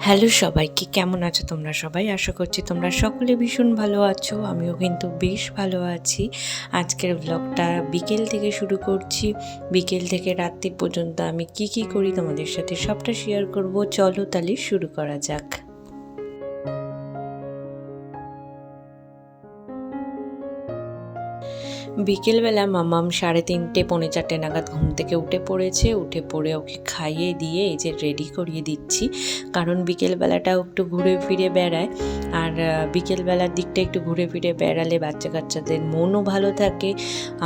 Hello সবাইকে, কেমন আছো তোমরা সবাই? আশা করছি তোমরা সকলে ভীষণ ভালো আছো। আমিও কিন্তু বেশ ভালো আছি। আজকের ব্লগটা বিকেল থেকে শুরু করছি। বিকেল থেকে রাত্রি পর্যন্ত আমি কি করি তোমাদের সাথে সবটা শেয়ার করব। চলো তাহলে শুরু করা যাক। বিকেলবেলা মামাম 3:30 পৌনে 4 নাগাদ ঘুম থেকে উঠে পড়েছে। উঠে পড়ে ওকে খাইয়ে দিয়ে এই যে রেডি করিয়ে দিচ্ছি, কারণ বিকেলবেলাটাও একটু ঘুরে ফিরে বেড়ায়। আর বিকেলবেলার দিকটা একটু ঘুরে ফিরে বেড়ালে বাচ্চা কাচ্চাদের মনও ভালো থাকে।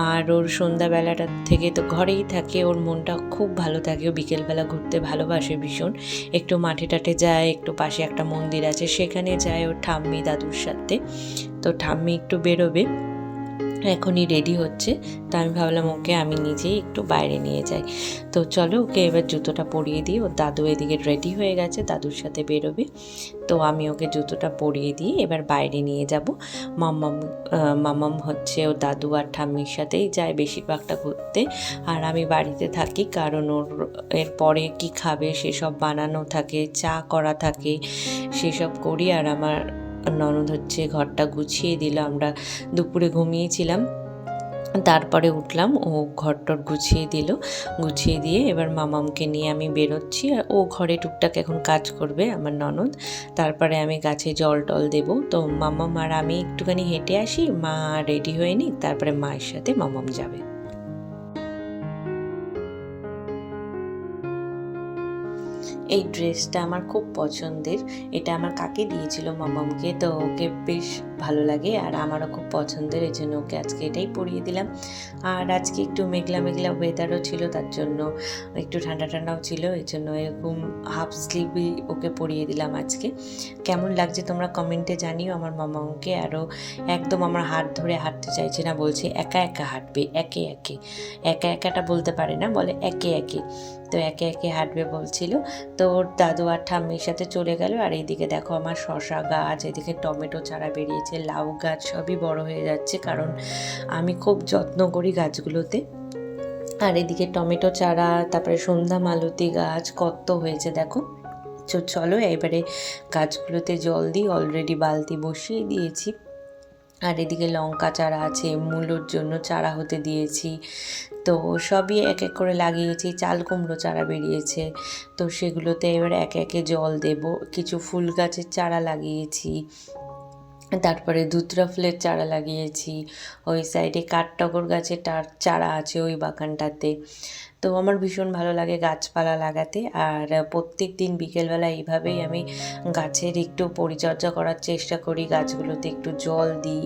আর ওর সন্ধ্যাবেলাটার থেকে তো ঘরেই থাকে, ওর মনটা খুব ভালো থাকে। ও বিকেলবেলা ঘুরতে ভালোবাসে ভীষণ। একটু মাঠে টাঠে যায়, একটু পাশে একটা মন্দির আছে সেখানে যায় ওর ঠাম্মি দাদুর সাথে। তো ঠাম্মি একটু বেরোবে, এখনই রেডি হচ্ছে। তো আমি ভাবলাম ওকে আমি নিজেই একটু বাইরে নিয়ে যাই। তো চলো ওকে এবার জুতোটা পরিয়ে দিই। ওর দাদু এদিকে রেডি হয়ে গেছে, দাদুর সাথে বেরোবে। তো আমি ওকে জুতোটা পরিয়ে দিয়ে এবার বাইরে নিয়ে যাব। মামাম হচ্ছে ওর দাদু আর ঠাম্মির সাথেই যায় বেশিরভাগটা ঘুরতে। আর আমি বাড়িতে থাকি, কারণ ওর এরপরে কি খাবে সেসব বানানো থাকে, চা করা থাকে, সেসব করি। আর আমার ননদ হচ্ছে ঘরটা গুছিয়ে দিল। আমরা দুপুরে ঘুমিয়েছিলাম, তারপরে উঠলাম, ও ঘরটর গুছিয়ে দিল। গুছিয়ে দিয়ে এবার মামামকে নিয়ে আমি বেরোচ্ছি। আর ও ঘরে টুকটাক এখন কাজ করবে আমার ননদ। তারপরে আমি গাছে জল টল দেবো। তো মামাম আর আমি একটুখানি হেঁটে আসি, মা রেডি হয়ে নিক, তারপরে মায়ের সাথে মামাম যাবে। এই ড্রেসটা আমার খুব পছন্দের। এটা আমার কাকে দিয়েছিল মামামকে, তো ওকে বেশ ভালো লাগে আর আমারও খুব পছন্দের, এই জন্য ওকে আজকে এটাই পরিয়ে দিলাম। আর আজকে একটু মেঘলা মেঘলা ওয়েদারও ছিল, তার জন্য একটু ঠান্ডা ঠান্ডাও ছিল, এই জন্য এরকম হাফ স্লিভই ওকে পরিয়ে দিলাম আজকে। কেমন লাগছে তোমরা কমেন্টে জানিও আমার মামামকে। আরও একদম আমার হাত ধরে হাঁটতে চাইছে না, বলছে একা একা হাঁটবে, একে একে। একা একাটা বলতে পারে না, বলে একে একে। তো একে একে হাঁটবে বলছিল। তো ওর দাদু আর ঠাম্মির সাথে চলে গেল। আর এইদিকে দেখো আমার শশা গাছ, এদিকে টমেটো চারা বেরিয়েছে, লাউ গাছ সবই বড় হয়ে যাচ্ছে, কারণ আমি খুব যত্ন করি গাছগুলোতে। আর এদিকে টমেটো চারা, তারপরে সন্ধ্যা মালতী গাছ কত হয়েছে দেখো। চলো এবারে গাছগুলোতে জল দিই, অলরেডি বালতি বসিয়ে দিয়েছি। আর এদিকে লঙ্কা চারা আছে, মূলোর জন্য চারা হতে দিয়েছি। তো সবই এক এক করে লাগিয়েছি। চাল কুমড়ো চারা বেরিয়েছে, তো সেগুলোতে এবার একে একে জল দেব। কিছু ফুল গাছের চারা লাগিয়েছি, তারপরে ধুতরা ফুলের চারা লাগিয়েছি। ওই সাইডে কাঠটগর গাছের চারা আছে ওই বাগানটাতে। তো আমার ভীষণ ভালো লাগে গাছপালা লাগাতে। আর প্রত্যেক দিন বিকেলবেলা এইভাবেই আমি গাছের একটু পরিচর্যা করার চেষ্টা করি, গাছগুলোতে একটু জল দিই,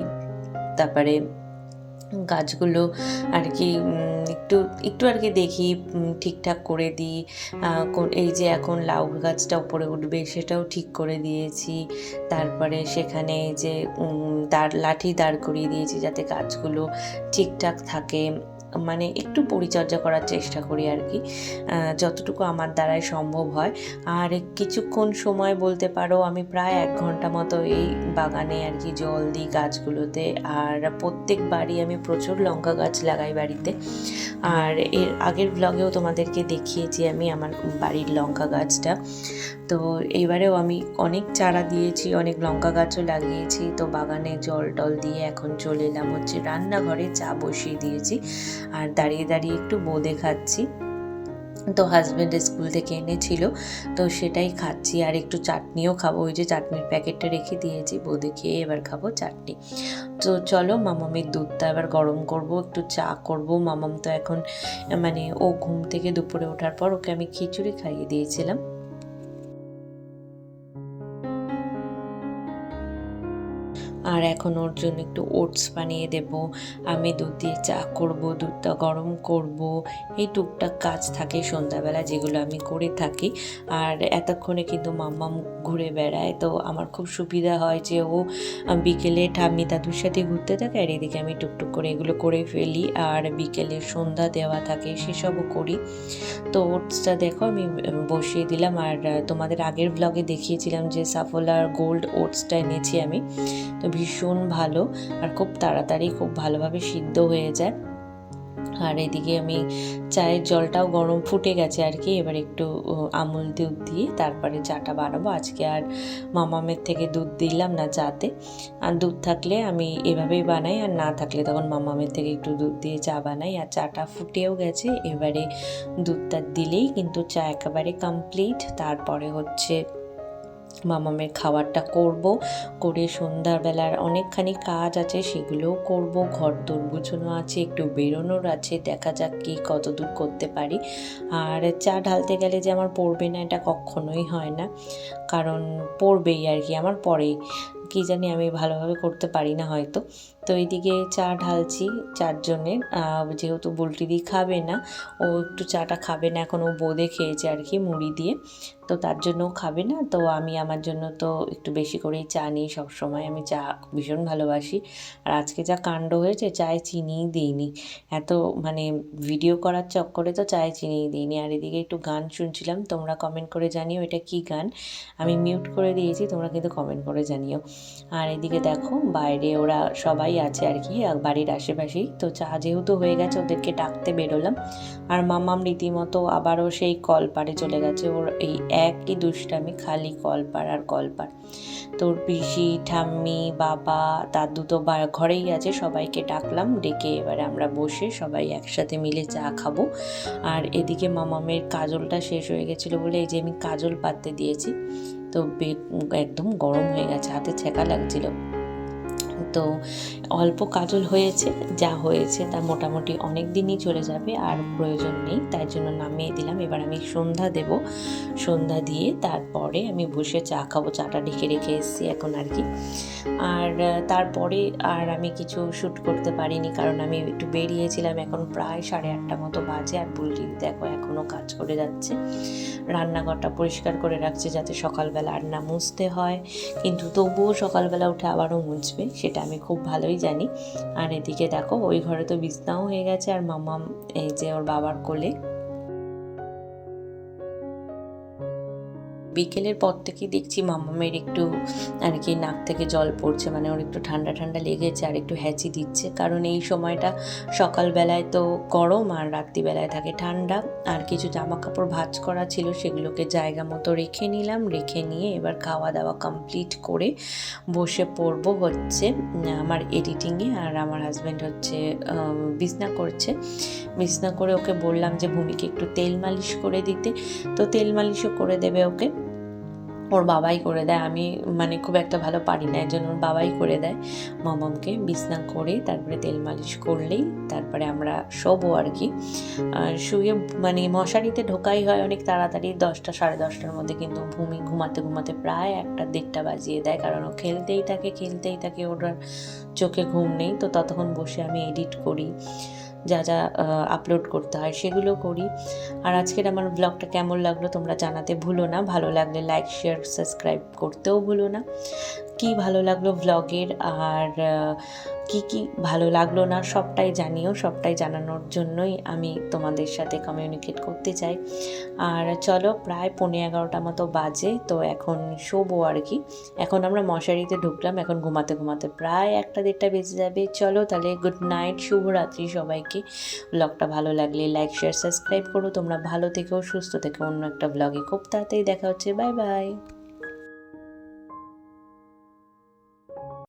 তারপরে গাছগুলো আর কি একটু একটু আর কি দেখি ঠিকঠাক করে দিই। এই যে এখন লাউ গাছটা উপরে উঠবে সেটাও ঠিক করে দিয়েছি। তারপরে সেখানে যে লাঠি দাঁড় করিয়ে দিয়েছি যাতে গাছগুলো ঠিকঠাক থাকে। মানে একটু পরিচর্যা করার চেষ্টা করি আর কি, যতটুকু আমার দ্বারাই সম্ভব হয়। আর কিছুক্ষণ সময় বলতে পারো আমি প্রায় 1 ঘন্টা মতো এই বাগানে আর কি জল দিই গাছগুলোতে। আর প্রত্যেকবারই আমি প্রচুর লঙ্কা গাছ লাগাই বাড়িতে। আর এর আগের ব্লগেও তোমাদেরকে দেখিয়েছি আমি আমার বাড়ির লঙ্কা গাছটা। তো এইবারেও আমি অনেক চারা দিয়েছি, অনেক লঙ্কা গাছও লাগিয়েছি। তো বাগানে জল টল দিয়ে এখন চলে এলাম হচ্ছে রান্নাঘরে, চা বসিয়ে দিয়েছি। আর দাঁড়িয়ে দাঁড়িয়ে একটু বোঁদে খাচ্ছি। তো হাজব্যান্ড স্কুল থেকে এনেছিল, তো সেটাই খাচ্ছি। আর একটু চাটনিও খাবো, ওই যে চাটনির প্যাকেটটা রেখে দিয়েছি, বোঁদে খেয়ে এবার খাবো চাটনি। তো চলো মামামের দুধটা এবার গরম করব, একটু চা করব। মামাম তো এখন মানে ও ঘুম থেকে দুপুরে ওঠার পর ওকে আমি খিচুড়ি খাইয়ে দিয়েছিলাম। আর এখন ওর জন্য একটু ওটস বানিয়ে দেব। আমি দুধ দিয়ে চা করব, দুধটা গরম করব। এই টুকটাক কাজ থাকে সন্ধ্যাবেলা, যেগুলো আমি করে থাকি। আর এতক্ষণে কিন্তু মাম্মাম ঘুরে বেড়ায়, তো আমার খুব সুবিধা হয় যে ও বিকেলে ঠাম্মি দাদুর সাথে ঘুরতে থাকে, আর এদিকে আমি টুকটুক করে এগুলো করে ফেলি। আর বিকেলে সন্ধ্যা দেওয়া থাকে, সেসবও করি। তো ওটসটা দেখো আমি বসিয়ে দিলাম। আর তোমাদের আগের ব্লগে দেখিয়েছিলাম যে সাফোলার গোল্ড ওটসটা এনেছি আমি। তো ভীষণ ভালো, আর খুব তাড়াতাড়ি খুব ভালোভাবে সিদ্ধ হয়ে যায়। আর এদিকে আমি চায়ের জলটাও গরম ফুটে গেছে আর কি, এবার একটু আমুল দুধ দিয়ে তারপরে চাটা বানাবো। আজকে আর মামামের থেকে দুধ দিলাম না চাতে, আর দুধ থাকলে আমি এভাবেই বানাই, আর না থাকলে তখন মামামের থেকে একটু দুধ দিয়ে চা বানাই। আর চাটা ফুটেও গেছে, এবারে দুধটা দিলেই কিন্তু চা একেবারে কমপ্লিট। তারপরে হচ্ছে মামামের খাবারটা করব, করে সন্ধ্যাবেলার অনেকখানি কাজ আছে সেগুলোও করব, ঘর দোর গুছানো আছে, একটু বেরোনোর আছে, দেখা যাক কি কতদূর করতে পারি। আর চা ঢালতে গেলে যে আমার পড়বে না এটা কখনোই হয় না, কারণ পড়বেই আর কি, আমার পরেই কি জানি আমি ভালোভাবে করতে পারি না হয়তো। তো এইদিকে চা ঢালছি চারজনের, যেহেতু বুলটিদি খাবে না, ও একটু চাটা খাবে না এখন, ও বোঁদে খেয়েছে আর কি মুড়ি দিয়ে, তো তার জন্যও খাবে না। তো আমি আমার জন্য তো একটু বেশি করেই চা নিই সবসময়, আমি চা ভীষণ ভালোবাসি। আর আজকে যা কাণ্ড হয়েছে, চায়ে চিনিই দিইনি, এত মানে ভিডিও করার চক্করে তো চায়ে চিনিই দিইনি। আর এদিকে একটু গান শুনছিলাম, তোমরা কমেন্ট করে জানিও এটা কি গান, আমি মিউট করে দিয়েছি, তোমরা কিন্তু কমেন্ট করে জানিও। আর এদিকে দেখো বাইরে ওরা সবাই আছে আর কি, বাড়ির আশেপাশেই। তো চা যেহেতু হয়ে গেছে ওদেরকে ডাকতে বেরোলাম। আর মামাম রীতিমতো আবারও সেই কলপাড়ে চলে গেছে, ওর এই একই দুষ্টামি, খালি কলপাড় আর কলপাড়। তোর পিসি ঠাম্মি বাবা দাদু তো ঘরেই আছে, সবাইকে ডাকলাম, ডেকে এবারে আমরা বসে সবাই একসাথে মিলে চা খাবো। আর এদিকে মামামের কাজলটা শেষ হয়ে গেছিলো বলে এই যে আমি কাজল পাততে দিয়েছি, তো একদম গরম হয়ে গেছে, হাতে ছ্যাঁকা লাগছিল। তো অল্প কাজল হয়েছে, যা হয়েছে তা মোটামুটি অনেক দিনই চলে যাবে, আর প্রয়োজন নেই, তাই জন্য নামিয়ে দিলাম। এবার আমি সন্ধ্যা দেব, সন্ধ্যা দিয়ে তারপরে আমি বসে চা খাবো, চাটা ঢেকে রেখে এসেছি এখন আর কি। আর তারপরে আর আমি কিছু শ্যুট করতে পারিনি, কারণ আমি একটু বেরিয়েছিলাম, এখন প্রায় 8:30 মতো বাজে। আর বুলটি দেখো এখনও কাজ করে যাচ্ছে, রান্নাঘরটা পরিষ্কার করে রাখছে যাতে সকালবেলা আর না মুছতে হয়, কিন্তু তবুও সকালবেলা উঠে আবারও মুছবে, সেটা আমি খুব ভালোই জানি। আর এদিকে দেখো ওই ঘরে তো বিছনাও হয়ে গেছে, আর মামাম এই যে ওর বাবার কোলে। বিকেলের পর থেকেই দেখছি মামামের একটু আর কি নাক থেকে জল পড়ছে, মানে ওর একটু ঠান্ডা ঠান্ডা লেগেছে আর একটু হ্যাঁচি দিচ্ছে, কারণ এই সময়টা সকালবেলায় তো গরম আর রাত্রিবেলায় থাকে ঠান্ডা। আর কিছু জামা কাপড় ভাঁজ করা ছিল, সেগুলোকে জায়গা মতো রেখে নিলাম, রেখে নিয়ে এবার খাওয়া দাওয়া কমপ্লিট করে বসে পড়বো হচ্ছে আমার এডিটিংয়ে। আর আমার হাজব্যান্ড হচ্ছে বিছনা করছে, বিছনা করে ওকে বললাম যে ভূমিকে একটু তেল মালিশ করে দিতে, তো তেল মালিশও করে দেবে ওকে, ওর বাবাই করে দেয়, আমি মানে খুব একটা ভালো পারি না, এর জন্য ওর বাবাই করে দেয় মামামকে। বিছনা করে তারপরে তেল মালিশ করলেই তারপরে আমরা শোবো আর কি। শুয়ে মানে মশারিতে ঢোকাই হয় অনেক তাড়াতাড়ি, 10টা 10:30টার মধ্যে, কিন্তু ভূমি ঘুমাতে ঘুমাতে প্রায় 1টা 1:30টা বাজিয়ে দেয়, কারণ ও খেলতেই থাকে, ওর চোখে ঘুম নেই। তো ততক্ষণ বসে আমি এডিট করি, যা যা আপলোড করতে হয় সেগুলো করি। আর আজকের আমার ব্লগটা কেমন লাগলো তোমরা জানাতে ভুলো না, ভালো লাগলে লাইক শেয়ার সাবস্ক্রাইব করতেও ভুলো না। কি ভালো লাগলো ব্লগের আর কি ভালো লাগলো না সবটাই জানিও, সবটাই জানানোর জন্যই আমি তোমাদের সাথে কমিউনিকেট করতে চাই। আর চলো প্রায় 11:15 মতো বাজে, তো এখন শোবো আর কি। এখন আমরা মশারিতে ঢুকলাম, এখন ঘুমাতে ঘুমাতে প্রায় 1টা 1:30 বেজে যাবে। চলো তাহলে গুড নাইট, শুভরাত্রি সবাইকে। ব্লগটা ভালো লাগলে লাইক শেয়ার সাবস্ক্রাইব করো, তোমরা ভালো থেকো সুস্থ থেকো, অন্য একটা ব্লগে খুব তাড়াতাড়ি দেখা হচ্ছে, বাই বাই।